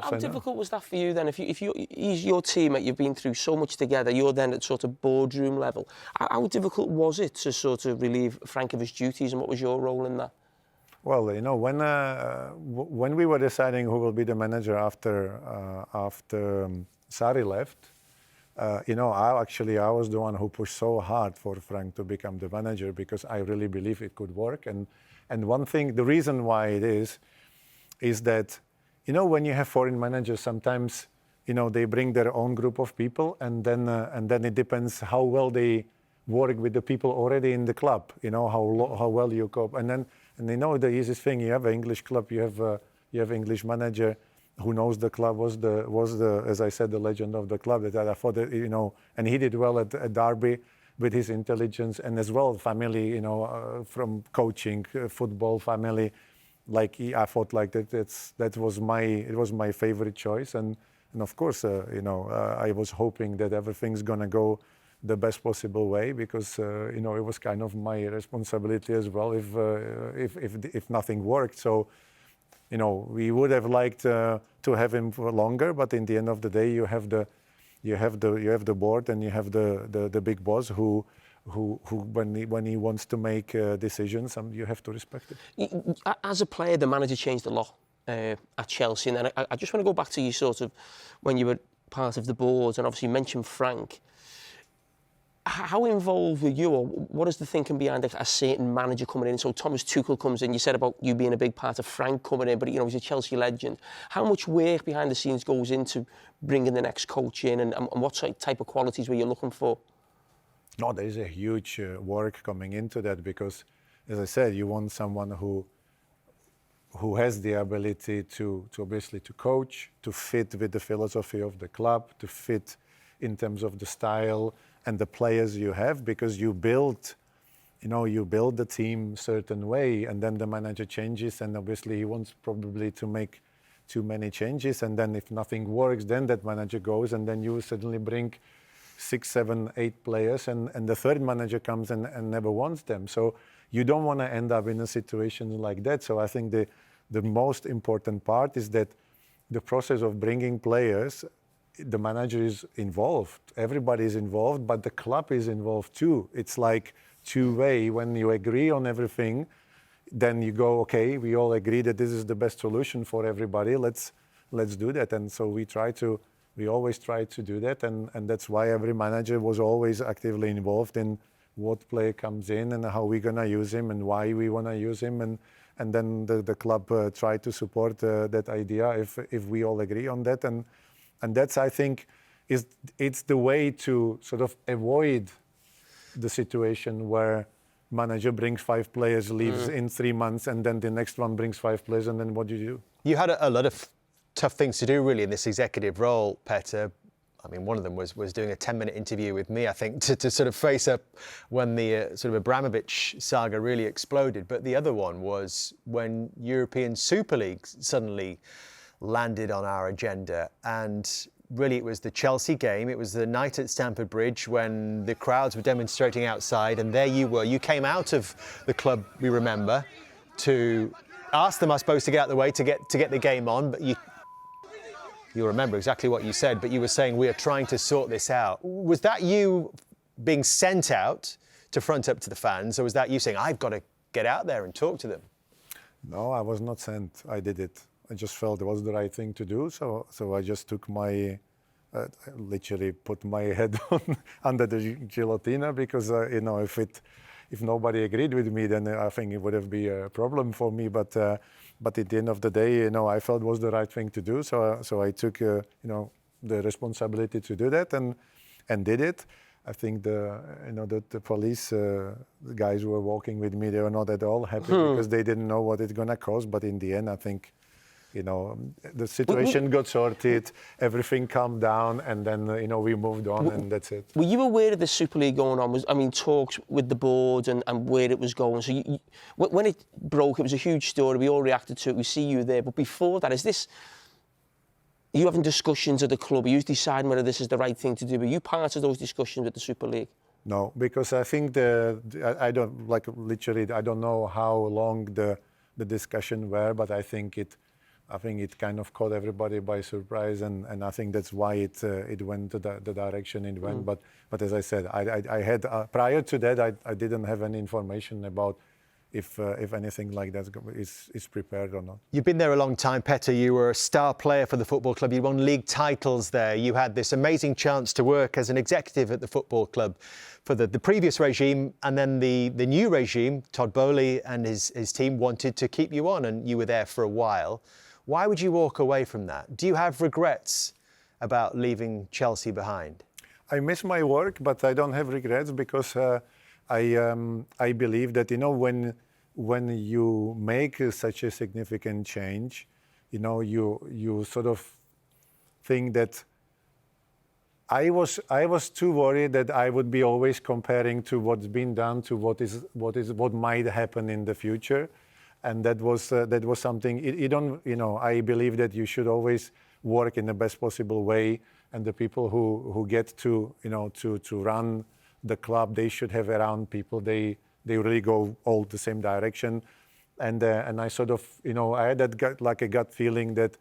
How difficult was that for you then? If he's your teammate, you've been through so much together, you're then at sort of boardroom level. How difficult was it to sort of relieve Frank of his duties, and what was your role in that? Well, you know, when we were deciding who will be the manager after Sarri left, you know, I was the one who pushed so hard for Frank to become the manager, because I really believe it could work. And one thing, the reason why it is that, you know, when you have foreign managers, sometimes, you know, they bring their own group of people, and then it depends how well they work with the people already in the club. You know, how well you cope. And you know, the easiest thing, you have an English club, you have English manager who knows the club, was the as I said, the legend of the club. That I thought that, you know, and he did well at Derby with his intelligence, and as well family, you know, from coaching, football family. Like I thought like it was my favorite choice, and of course, you know, I was hoping that everything's gonna go the best possible way, because you know, it was kind of my responsibility as well if nothing worked. So, you know, we would have liked to have him for longer, but in the end of the day, you have the board, and you have the big boss who when he wants to make decisions, you have to respect it. As a player, the manager changed a lot at Chelsea, and I just want to go back to you sort of when you were part of the board, and obviously you mentioned Frank. How involved were you, or what is the thinking behind a certain manager coming in? So Thomas Tuchel comes in, you said about you being a big part of Frank coming in, but you know, he's a Chelsea legend. How much work behind the scenes goes into bringing the next coach in, and what type of qualities were you looking for? No, there is a huge work coming into that, because, as I said, you want someone who has the ability to obviously to coach, to fit with the philosophy of the club, to fit in terms of the style and the players you have, because you build the team a certain way, and then the manager changes, and obviously he wants probably to make too many changes, and then if nothing works, then that manager goes, and then you suddenly bring 6, 7, 8 players, and the third manager comes and never wants them. So you don't want to end up in a situation like that. So I think the most important part is that the process of bringing players, the manager is involved, everybody is involved, but the club is involved too. It's like two-way. When you agree on everything, then you go, okay, we all agree that this is the best solution for everybody. Let's do that. And so we always try to do that, and that's why every manager was always actively involved in what player comes in and how we're gonna use him and why we wanna use him, and then the club try to support that idea if we all agree on that, and that's, I think, it's the way to sort of avoid the situation where manager brings 5 players, leaves in 3 months, and then the next one brings 5 players, and then what do you do? You had a lot of tough things to do, really, in this executive role, Petr. I mean, one of them was doing a 10-minute interview with me, I think, to sort of face up when the sort of Abramovich saga really exploded. But the other one was when European Super League suddenly landed on our agenda. And really, it was the Chelsea game. It was the night at Stamford Bridge when the crowds were demonstrating outside. And there you were. You came out of the club, we remember, to ask them, I suppose, to get out of the way to get the game on. But you'll remember exactly what you said, but you were saying, we are trying to sort this out. Was that you being sent out to front up to the fans, or was that you saying, I've got to get out there and talk to them? No, I was not sent. I did it. I just felt it was the right thing to do. So I just took literally put my head under the guillotine, because, you know, if nobody agreed with me, then I think it would have been a problem for me. But at the end of the day, you know, I felt it was the right thing to do. So I took, you know, the responsibility to do that and did it. I think the police guys who were walking with me, they were not at all happy because they didn't know what it's gonna cost. But in the end, I think, you know, the situation got sorted, everything calmed down, and then, you know, we moved on, and that's it. Were you aware of the Super League going on? Talks with the board and where it was going. So when it broke, it was a huge story. We all reacted to it. We see you there. But before that, are you having discussions at the club? Are you deciding whether this is the right thing to do? Are you part of those discussions with the Super League? No, because I think I don't know how long the discussion were, but I think I think it kind of caught everybody by surprise, and I think that's why it went to the direction it went. But as I said, I had prior to that I didn't have any information about if anything like that is prepared or not. You've been there a long time, Petr. You were a star player for the football club. You won league titles there. You had this amazing chance to work as an executive at the football club for the previous regime, and then the new regime, Todd Boehly and his team, wanted to keep you on, and you were there for a while. Why would you walk away from that? Do you have regrets about leaving Chelsea behind? I miss my work, but I don't have regrets because I believe that, you know, when you make such a significant change, you know, you sort of think that I was too worried that I would be always comparing to what's been done to what might happen in the future, and that was something. You don't, you know, I believe that you should always work in the best possible way, and the people who get to, you know, to run the club, they should have around people. They really go all the same direction, and I sort of, you know, I had that gut feeling that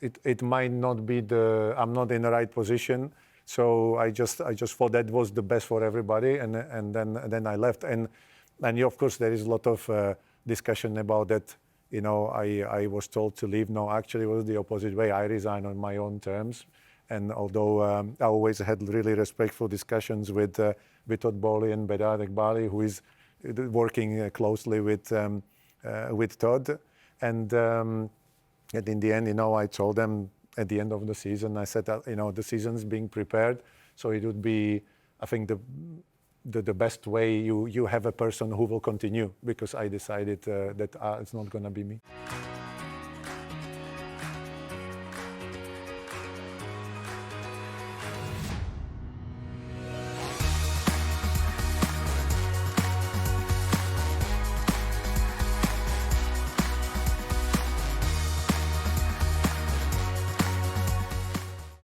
it might not be I'm not in the right position. So I just thought that was the best for everybody, and then I left. And of course there is a lot of discussion about that. You know, I was told to leave. No, actually it was the opposite way. I resigned on my own terms. And although I always had really respectful discussions with Todd Boehly and Bedard Ekbali, who is working closely with Todd, and in the end, you know, I told them at the end of the season, I said, you know, the season's being prepared, so it would be, I think, the best way you have a person who will continue, because I decided that it's not going to be me.